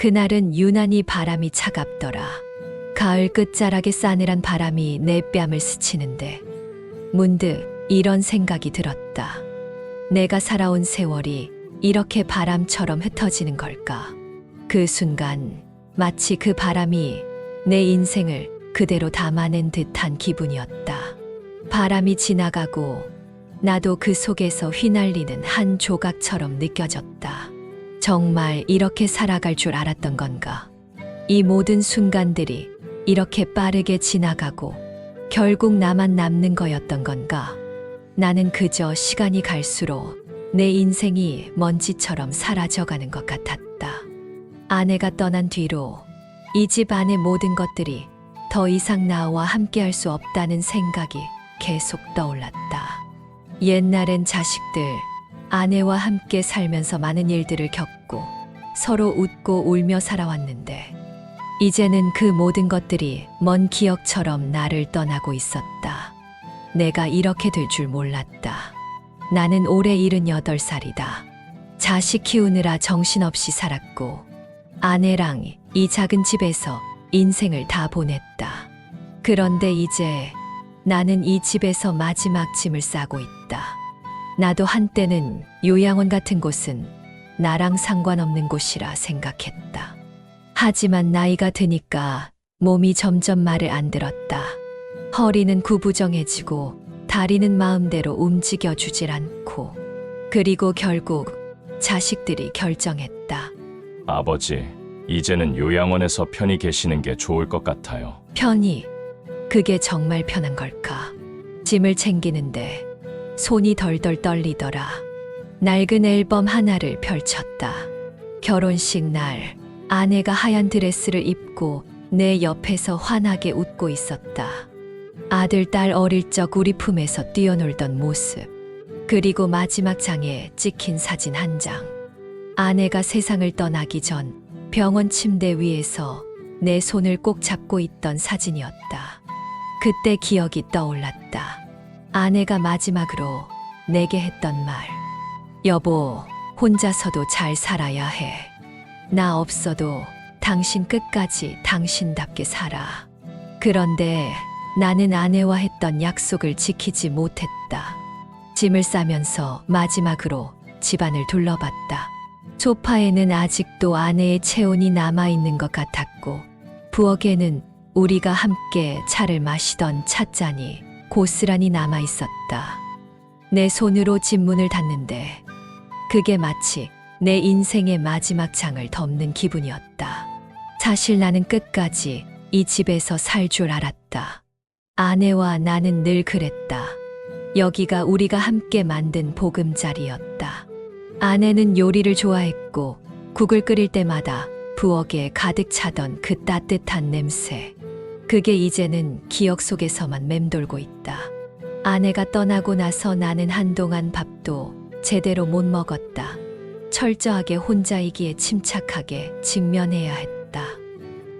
그날은 유난히 바람이 차갑더라. 가을 끝자락의 싸늘한 바람이 내 뺨을 스치는데 문득 이런 생각이 들었다. 내가 살아온 세월이 이렇게 바람처럼 흩어지는 걸까? 그 순간 마치 그 바람이 내 인생을 그대로 담아낸 듯한 기분이었다. 바람이 지나가고 나도 그 속에서 휘날리는 한 조각처럼 느껴졌다. 정말 이렇게 살아갈 줄 알았던 건가? 이 모든 순간들이 이렇게 빠르게 지나가고 결국 나만 남는 거였던 건가? 나는 그저 시간이 갈수록 내 인생이 먼지처럼 사라져가는 것 같았다. 아내가 떠난 뒤로 이 집 안의 모든 것들이 더 이상 나와 함께할 수 없다는 생각이 계속 떠올랐다. 옛날엔 자식들, 아내와 함께 살면서 많은 일들을 겪고 서로 웃고 울며 살아왔는데 이제는 그 모든 것들이 먼 기억처럼 나를 떠나고 있었다. 내가 이렇게 될 줄 몰랐다. 나는 올해 78살이다. 자식 키우느라 정신없이 살았고 아내랑 이 작은 집에서 인생을 다 보냈다. 그런데 이제 나는 이 집에서 마지막 짐을 싸고 있다. 나도 한때는 요양원 같은 곳은 나랑 상관없는 곳이라 생각했다. 하지만 나이가 드니까 몸이 점점 말을 안 들었다. 허리는 구부정해지고 다리는 마음대로 움직여주질 않고 그리고 결국 자식들이 결정했다. 아버지, 이제는 요양원에서 편히 계시는 게 좋을 것 같아요. 편히? 그게 정말 편한 걸까? 짐을 챙기는데 손이 덜덜 떨리더라. 낡은 앨범 하나를 펼쳤다. 결혼식 날 아내가 하얀 드레스를 입고 내 옆에서 환하게 웃고 있었다. 아들, 딸 어릴 적 우리 품에서 뛰어놀던 모습. 그리고 마지막 장에 찍힌 사진 한 장. 아내가 세상을 떠나기 전 병원 침대 위에서 내 손을 꼭 잡고 있던 사진이었다. 그때 기억이 떠올랐다. 아내가 마지막으로 내게 했던 말. 여보, 혼자서도 잘 살아야 해. 나 없어도 당신 끝까지 당신답게 살아. 그런데 나는 아내와 했던 약속을 지키지 못했다. 짐을 싸면서 마지막으로 집안을 둘러봤다. 소파에는 아직도 아내의 체온이 남아있는 것 같았고 부엌에는 우리가 함께 차를 마시던 찻잔이 고스란히 남아있었다. 내 손으로 집 문을 닫는데 그게 마치 내 인생의 마지막 장을 덮는 기분이었다. 사실 나는 끝까지 이 집에서 살 줄 알았다. 아내와 나는 늘 그랬다. 여기가 우리가 함께 만든 보금자리였다. 아내는 요리를 좋아했고 국을 끓일 때마다 부엌에 가득 차던 그 따뜻한 냄새. 그게 이제는 기억 속에서만 맴돌고 있다. 아내가 떠나고 나서 나는 한동안 밥도 제대로 못 먹었다. 철저하게 혼자이기에 침착하게 직면해야 했다.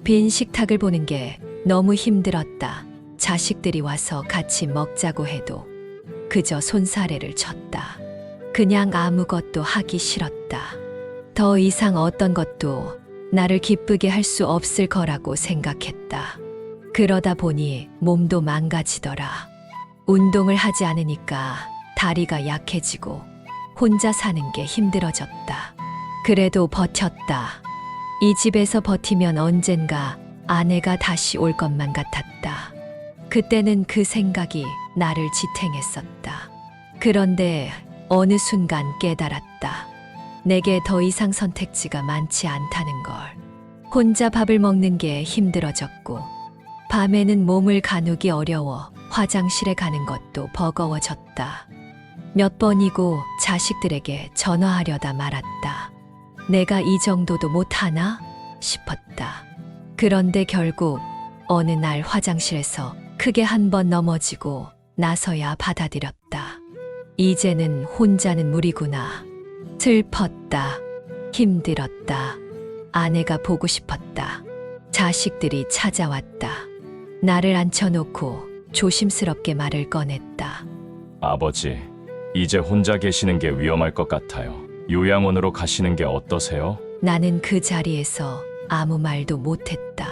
빈 식탁을 보는 게 너무 힘들었다. 자식들이 와서 같이 먹자고 해도 그저 손사래를 쳤다. 그냥 아무것도 하기 싫었다. 더 이상 어떤 것도 나를 기쁘게 할 수 없을 거라고 생각했다. 그러다 보니 몸도 망가지더라. 운동을 하지 않으니까 다리가 약해지고 혼자 사는 게 힘들어졌다. 그래도 버텼다. 이 집에서 버티면 언젠가 아내가 다시 올 것만 같았다. 그때는 그 생각이 나를 지탱했었다. 그런데 어느 순간 깨달았다. 내게 더 이상 선택지가 많지 않다는 걸. 혼자 밥을 먹는 게 힘들어졌고 밤에는 몸을 가누기 어려워 화장실에 가는 것도 버거워졌다. 몇 번이고 자식들에게 전화하려다 말았다. 내가 이 정도도 못하나 싶었다. 그런데 결국 어느 날 화장실에서 크게 한 번 넘어지고 나서야 받아들였다. 이제는 혼자는 무리구나. 슬펐다. 힘들었다. 아내가 보고 싶었다. 자식들이 찾아왔다. 나를 앉혀놓고 조심스럽게 말을 꺼냈다. 아버지, 이제 혼자 계시는 게 위험할 것 같아요. 요양원으로 가시는 게 어떠세요? 나는 그 자리에서 아무 말도 못했다.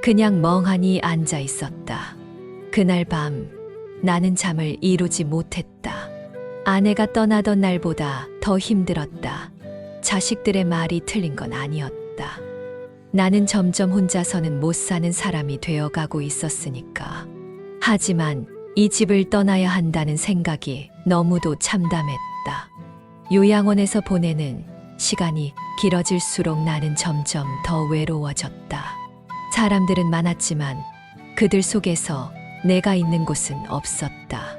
그냥 멍하니 앉아 있었다. 그날 밤 나는 잠을 이루지 못했다. 아내가 떠나던 날보다 더 힘들었다. 자식들의 말이 틀린 건 아니었다. 나는 점점 혼자서는 못 사는 사람이 되어가고 있었으니까. 하지만 이 집을 떠나야 한다는 생각이 너무도 참담했다. 요양원에서 보내는 시간이 길어질수록 나는 점점 더 외로워졌다. 사람들은 많았지만 그들 속에서 내가 있는 곳은 없었다.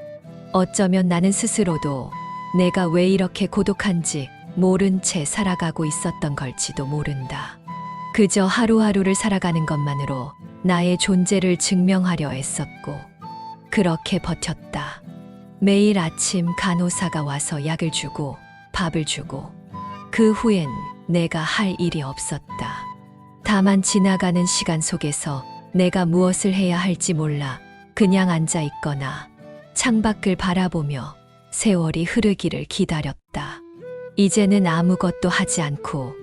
어쩌면 나는 스스로도 내가 왜 이렇게 고독한지 모른 채 살아가고 있었던 걸지도 모른다. 그저 하루하루를 살아가는 것만으로 나의 존재를 증명하려 애썼고 그렇게 버텼다. 매일 아침 간호사가 와서 약을 주고 밥을 주고 그 후엔 내가 할 일이 없었다. 다만 지나가는 시간 속에서 내가 무엇을 해야 할지 몰라 그냥 앉아 있거나 창밖을 바라보며 세월이 흐르기를 기다렸다. 이제는 아무것도 하지 않고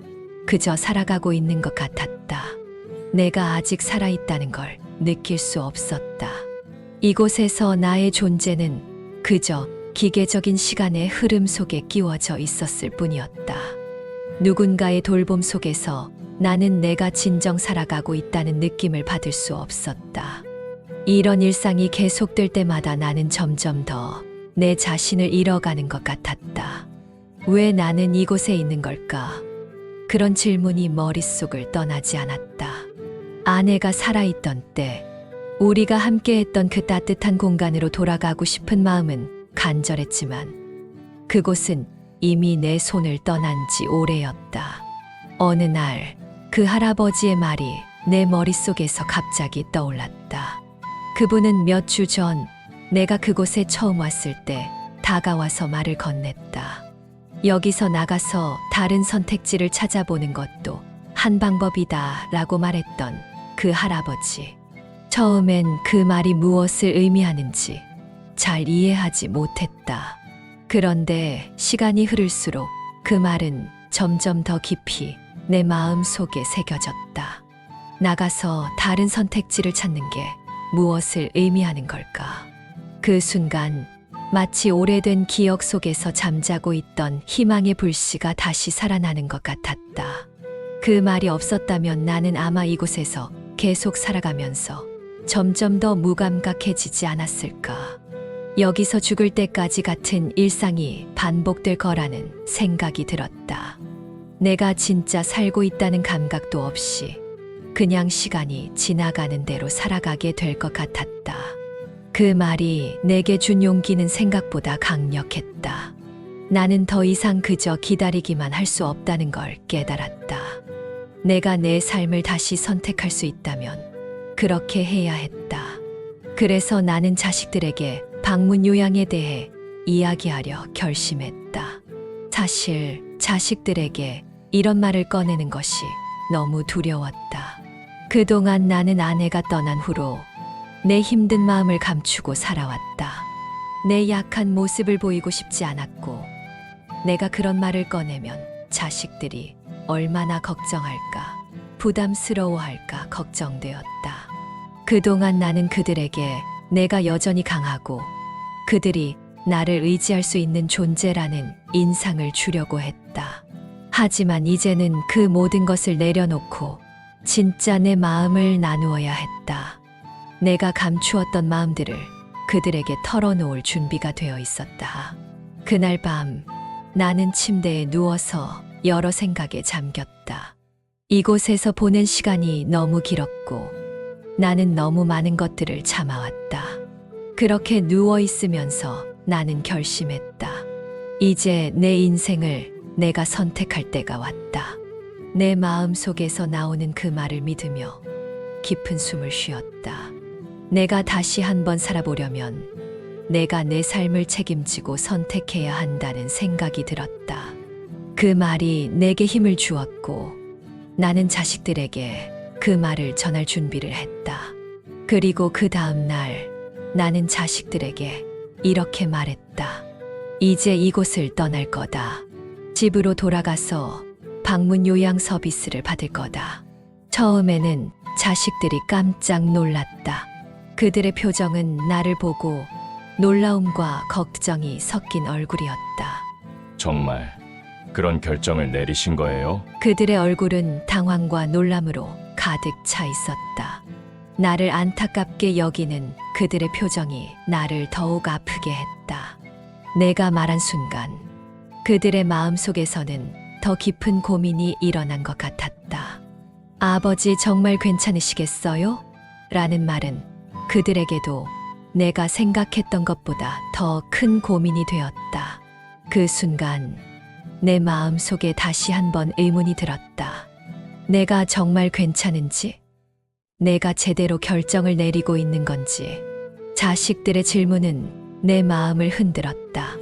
그저 살아가고 있는 것 같았다. 내가 아직 살아있다는 걸 느낄 수 없었다. 이곳에서 나의 존재는 그저 기계적인 시간의 흐름 속에 끼워져 있었을 뿐이었다. 누군가의 돌봄 속에서 나는 내가 진정 살아가고 있다는 느낌을 받을 수 없었다. 이런 일상이 계속될 때마다 나는 점점 더 내 자신을 잃어가는 것 같았다. 왜 나는 이곳에 있는 걸까? 그런 질문이 머릿속을 떠나지 않았다. 아내가 살아있던 때, 우리가 함께했던 그 따뜻한 공간으로 돌아가고 싶은 마음은 간절했지만 그곳은 이미 내 손을 떠난 지 오래였다. 어느 날 그 할아버지의 말이 내 머릿속에서 갑자기 떠올랐다. 그분은 몇 주 전 내가 그곳에 처음 왔을 때 다가와서 말을 건넸다. 여기서 나가서 다른 선택지를 찾아보는 것도 한 방법이다 라고 말했던 그 할아버지. 처음엔 그 말이 무엇을 의미하는지 잘 이해하지 못했다. 그런데 시간이 흐를수록 그 말은 점점 더 깊이 내 마음 속에 새겨졌다. 나가서 다른 선택지를 찾는 게 무엇을 의미하는 걸까? 그 순간 마치 오래된 기억 속에서 잠자고 있던 희망의 불씨가 다시 살아나는 것 같았다. 그 말이 없었다면 나는 아마 이곳에서 계속 살아가면서 점점 더 무감각해지지 않았을까. 여기서 죽을 때까지 같은 일상이 반복될 거라는 생각이 들었다. 내가 진짜 살고 있다는 감각도 없이 그냥 시간이 지나가는 대로 살아가게 될 것 같았다. 그 말이 내게 준 용기는 생각보다 강력했다. 나는 더 이상 그저 기다리기만 할 수 없다는 걸 깨달았다. 내가 내 삶을 다시 선택할 수 있다면 그렇게 해야 했다. 그래서 나는 자식들에게 방문 요양에 대해 이야기하려 결심했다. 사실 자식들에게 이런 말을 꺼내는 것이 너무 두려웠다. 그동안 나는 아내가 떠난 후로 내 힘든 마음을 감추고 살아왔다. 내 약한 모습을 보이고 싶지 않았고, 내가 그런 말을 꺼내면 자식들이 얼마나 걱정할까, 부담스러워할까 걱정되었다. 그동안 나는 그들에게 내가 여전히 강하고 그들이 나를 의지할 수 있는 존재라는 인상을 주려고 했다. 하지만 이제는 그 모든 것을 내려놓고 진짜 내 마음을 나누어야 했다. 내가 감추었던 마음들을 그들에게 털어놓을 준비가 되어 있었다. 그날 밤 나는 침대에 누워서 여러 생각에 잠겼다. 이곳에서 보낸 시간이 너무 길었고 나는 너무 많은 것들을 참아왔다. 그렇게 누워 있으면서 나는 결심했다. 이제 내 인생을 내가 선택할 때가 왔다. 내 마음 속에서 나오는 그 말을 믿으며 깊은 숨을 쉬었다. 내가 다시 한번 살아보려면 내가 내 삶을 책임지고 선택해야 한다는 생각이 들었다. 그 말이 내게 힘을 주었고 나는 자식들에게 그 말을 전할 준비를 했다. 그리고 그 다음 날 나는 자식들에게 이렇게 말했다. 이제 이곳을 떠날 거다. 집으로 돌아가서 방문 요양 서비스를 받을 거다. 처음에는 자식들이 깜짝 놀랐다. 그들의 표정은 나를 보고 놀라움과 걱정이 섞인 얼굴이었다. 정말 그런 결정을 내리신 거예요? 그들의 얼굴은 당황과 놀람으로 가득 차 있었다. 나를 안타깝게 여기는 그들의 표정이 나를 더욱 아프게 했다. 내가 말한 순간 그들의 마음속에서는 더 깊은 고민이 일어난 것 같았다. 아버지 정말 괜찮으시겠어요? 라는 말은 그들에게도 내가 생각했던 것보다 더 큰 고민이 되었다. 그 순간 내 마음 속에 다시 한번 의문이 들었다. 내가 정말 괜찮은지? 내가 제대로 결정을 내리고 있는 건지? 자식들의 질문은 내 마음을 흔들었다.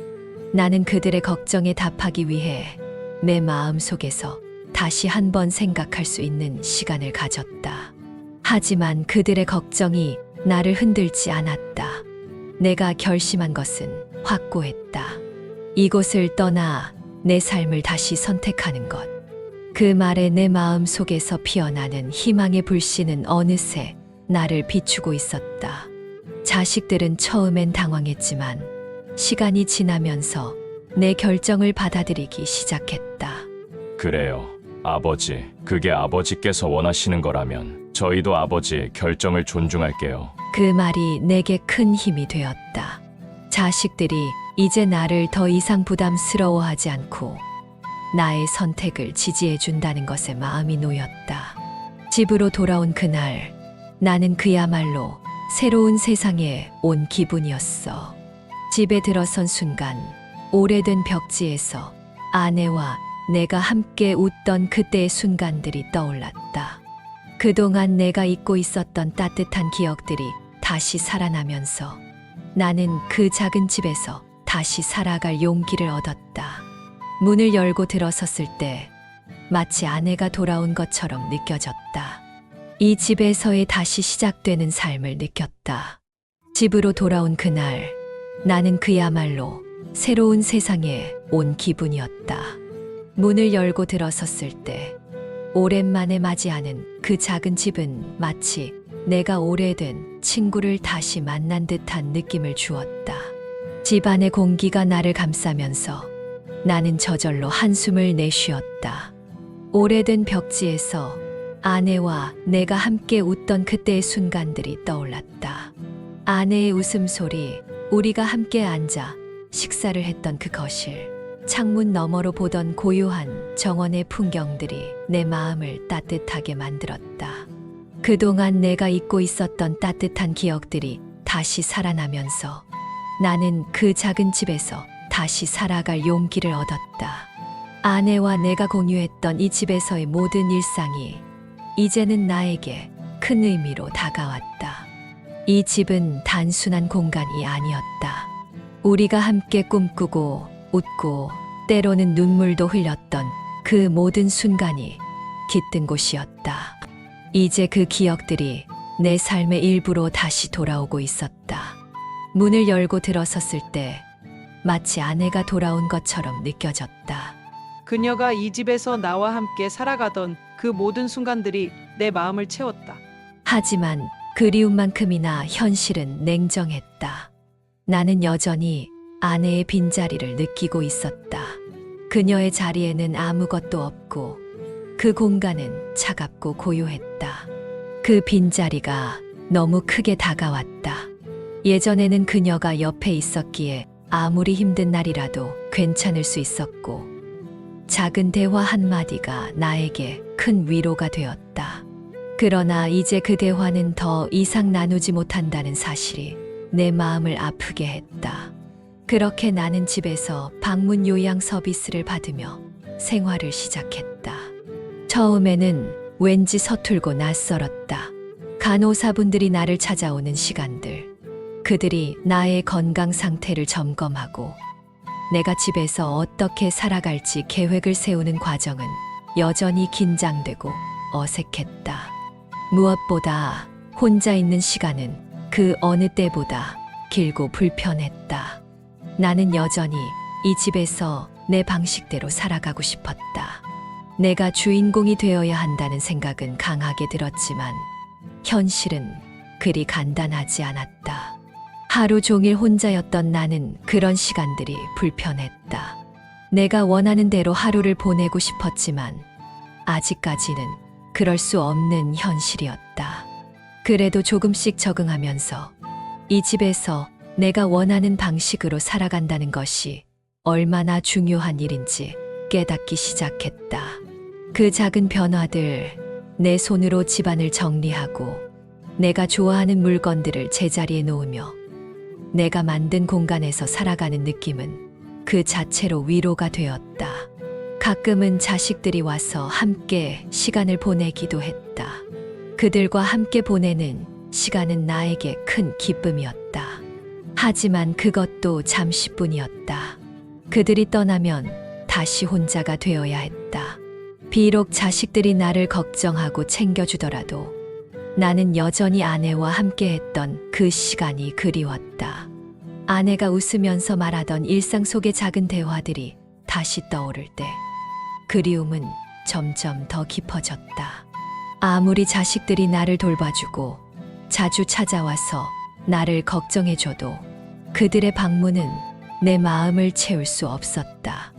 나는 그들의 걱정에 답하기 위해 내 마음 속에서 다시 한번 생각할 수 있는 시간을 가졌다. 하지만 그들의 걱정이 나를 흔들지 않았다. 내가 결심한 것은 확고했다. 이곳을 떠나 내 삶을 다시 선택하는 것. 그 말에 내 마음 속에서 피어나는 희망의 불씨는 어느새 나를 비추고 있었다. 자식들은 처음엔 당황했지만 시간이 지나면서 내 결정을 받아들이기 시작했다. 그래요. 아버지, 그게 아버지께서 원하시는 거라면 저희도 아버지의 결정을 존중할게요. 그 말이 내게 큰 힘이 되었다. 자식들이 이제 나를 더 이상 부담스러워하지 않고 나의 선택을 지지해 준다는 것에 마음이 놓였다. 집으로 돌아온 그날, 나는 그야말로 새로운 세상에 온 기분이었어. 집에 들어선 순간 오래된 벽지에서 아내와 내가 함께 웃던 그때의 순간들이 떠올랐다. 그동안 내가 잊고 있었던 따뜻한 기억들이 다시 살아나면서 나는 그 작은 집에서 다시 살아갈 용기를 얻었다. 문을 열고 들어섰을 때 마치 아내가 돌아온 것처럼 느껴졌다. 이 집에서의 다시 시작되는 삶을 느꼈다. 집으로 돌아온 그날, 나는 그야말로 새로운 세상에 온 기분이었다. 문을 열고 들어섰을 때 오랜만에 맞이하는 그 작은 집은 마치 내가 오래된 친구를 다시 만난 듯한 느낌을 주었다. 집안의 공기가 나를 감싸면서 나는 저절로 한숨을 내쉬었다. 오래된 벽지에서 아내와 내가 함께 웃던 그때의 순간들이 떠올랐다. 아내의 웃음소리, 우리가 함께 앉아 식사를 했던 그 거실, 창문 너머로 보던 고요한 정원의 풍경들이 내 마음을 따뜻하게 만들었다. 그동안 내가 잊고 있었던 따뜻한 기억들이 다시 살아나면서 나는 그 작은 집에서 다시 살아갈 용기를 얻었다. 아내와 내가 공유했던 이 집에서의 모든 일상이 이제는 나에게 큰 의미로 다가왔다. 이 집은 단순한 공간이 아니었다. 우리가 함께 꿈꾸고 웃고 때로는 눈물도 흘렸던 그 모든 순간이 깃든 곳이었다. 이제 그 기억들이 내 삶의 일부로 다시 돌아오고 있었다. 문을 열고 들어섰을 때 마치 아내가 돌아온 것처럼 느껴졌다. 그녀가 이 집에서 나와 함께 살아가던 그 모든 순간들이 내 마음을 채웠다. 하지만 그리움만큼이나 현실은 냉정했다. 나는 여전히 아내의 빈자리를 느끼고 있었다. 그녀의 자리에는 아무것도 없고 그 공간은 차갑고 고요했다. 그 빈자리가 너무 크게 다가왔다. 예전에는 그녀가 옆에 있었기에 아무리 힘든 날이라도 괜찮을 수 있었고 작은 대화 한마디가 나에게 큰 위로가 되었다. 그러나 이제 그 대화는 더 이상 나누지 못한다는 사실이 내 마음을 아프게 했다. 그렇게 나는 집에서 방문 요양 서비스를 받으며 생활을 시작했다. 처음에는 왠지 서툴고 낯설었다. 간호사분들이 나를 찾아오는 시간들, 그들이 나의 건강 상태를 점검하고 내가 집에서 어떻게 살아갈지 계획을 세우는 과정은 여전히 긴장되고 어색했다. 무엇보다 혼자 있는 시간은 그 어느 때보다 길고 불편했다. 나는 여전히 이 집에서 내 방식대로 살아가고 싶었다. 내가 주인공이 되어야 한다는 생각은 강하게 들었지만 현실은 그리 간단하지 않았다. 하루 종일 혼자였던 나는 그런 시간들이 불편했다. 내가 원하는 대로 하루를 보내고 싶었지만 아직까지는 그럴 수 없는 현실이었다. 그래도 조금씩 적응하면서 이 집에서 내가 원하는 방식으로 살아간다는 것이 얼마나 중요한 일인지 깨닫기 시작했다. 그 작은 변화들, 내 손으로 집안을 정리하고 내가 좋아하는 물건들을 제자리에 놓으며 내가 만든 공간에서 살아가는 느낌은 그 자체로 위로가 되었다. 가끔은 자식들이 와서 함께 시간을 보내기도 했다. 그들과 함께 보내는 시간은 나에게 큰 기쁨이었다. 하지만 그것도 잠시뿐이었다. 그들이 떠나면 다시 혼자가 되어야 했다. 비록 자식들이 나를 걱정하고 챙겨주더라도 나는 여전히 아내와 함께했던 그 시간이 그리웠다. 아내가 웃으면서 말하던 일상 속의 작은 대화들이 다시 떠오를 때 그리움은 점점 더 깊어졌다. 아무리 자식들이 나를 돌봐주고 자주 찾아와서 나를 걱정해줘도 그들의 방문은 내 마음을 채울 수 없었다.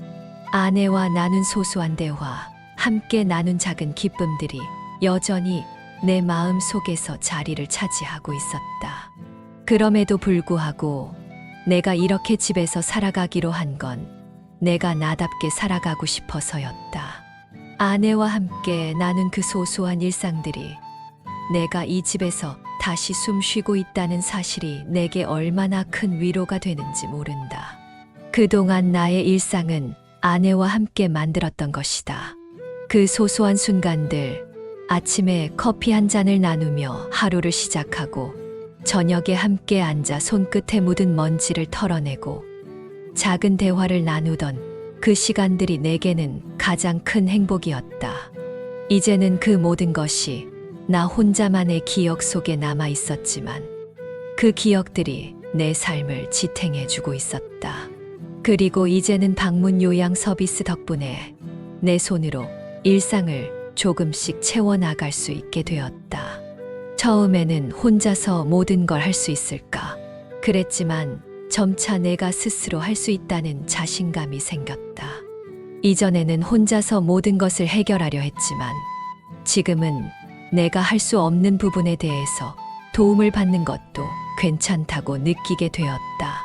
아내와 나눈 소소한 대화, 함께 나눈 작은 기쁨들이 여전히 내 마음 속에서 자리를 차지하고 있었다. 그럼에도 불구하고 내가 이렇게 집에서 살아가기로 한 건 내가 나답게 살아가고 싶어서였다. 아내와 함께 나눈 그 소소한 일상들이 내가 이 집에서 다시 숨 쉬고 있다는 사실이 내게 얼마나 큰 위로가 되는지 모른다. 그동안 나의 일상은 아내와 함께 만들었던 것이다. 그 소소한 순간들, 아침에 커피 한 잔을 나누며 하루를 시작하고 저녁에 함께 앉아 손끝에 묻은 먼지를 털어내고 작은 대화를 나누던 그 시간들이 내게는 가장 큰 행복이었다. 이제는 그 모든 것이 나 혼자만의 기억 속에 남아 있었지만 그 기억들이 내 삶을 지탱해주고 있었다. 그리고 이제는 방문 요양 서비스 덕분에 내 손으로 일상을 조금씩 채워나갈 수 있게 되었다. 처음에는 혼자서 모든 걸 할 수 있을까? 그랬지만 점차 내가 스스로 할 수 있다는 자신감이 생겼다. 이전에는 혼자서 모든 것을 해결하려 했지만 지금은 내가 할 수 없는 부분에 대해서 도움을 받는 것도 괜찮다고 느끼게 되었다.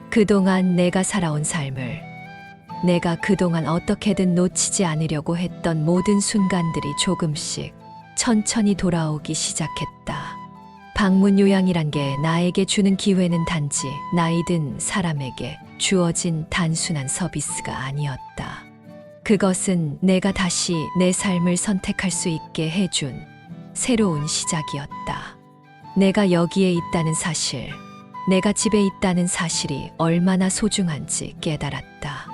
그동안 내가 살아온 삶을, 내가 그동안 어떻게든 놓치지 않으려고 했던 모든 순간들이 조금씩 천천히 돌아오기 시작했다. 방문 요양이란 게 나에게 주는 기회는 단지 나이 든 사람에게 주어진 단순한 서비스가 아니었다. 그것은 내가 다시 내 삶을 선택할 수 있게 해준 새로운 시작이었다. 내가 여기에 있다는 사실, 내가 집에 있다는 사실이 얼마나 소중한지 깨달았다.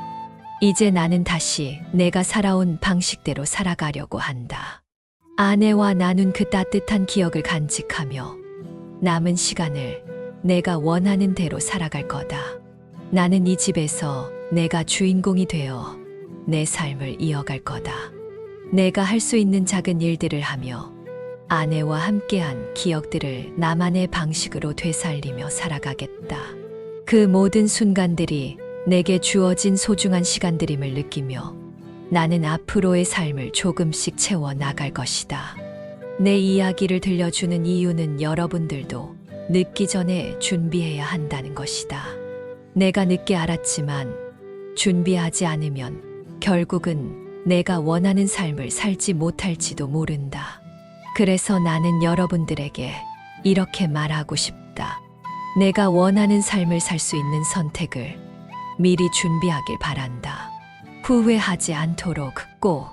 이제 나는 다시 내가 살아온 방식대로 살아가려고 한다. 아내와 나눈 그 따뜻한 기억을 간직하며 남은 시간을 내가 원하는 대로 살아갈 거다. 나는 이 집에서 내가 주인공이 되어 내 삶을 이어갈 거다. 내가 할 수 있는 작은 일들을 하며 아내와 함께한 기억들을 나만의 방식으로 되살리며 살아가겠다. 그 모든 순간들이 내게 주어진 소중한 시간들임을 느끼며 나는 앞으로의 삶을 조금씩 채워 나갈 것이다. 내 이야기를 들려주는 이유는 여러분들도 늦기 전에 준비해야 한다는 것이다. 내가 늦게 알았지만 준비하지 않으면 결국은 내가 원하는 삶을 살지 못할지도 모른다. 그래서 나는 여러분들에게 이렇게 말하고 싶다. 내가 원하는 삶을 살 수 있는 선택을 미리 준비하길 바란다. 후회하지 않도록 꼭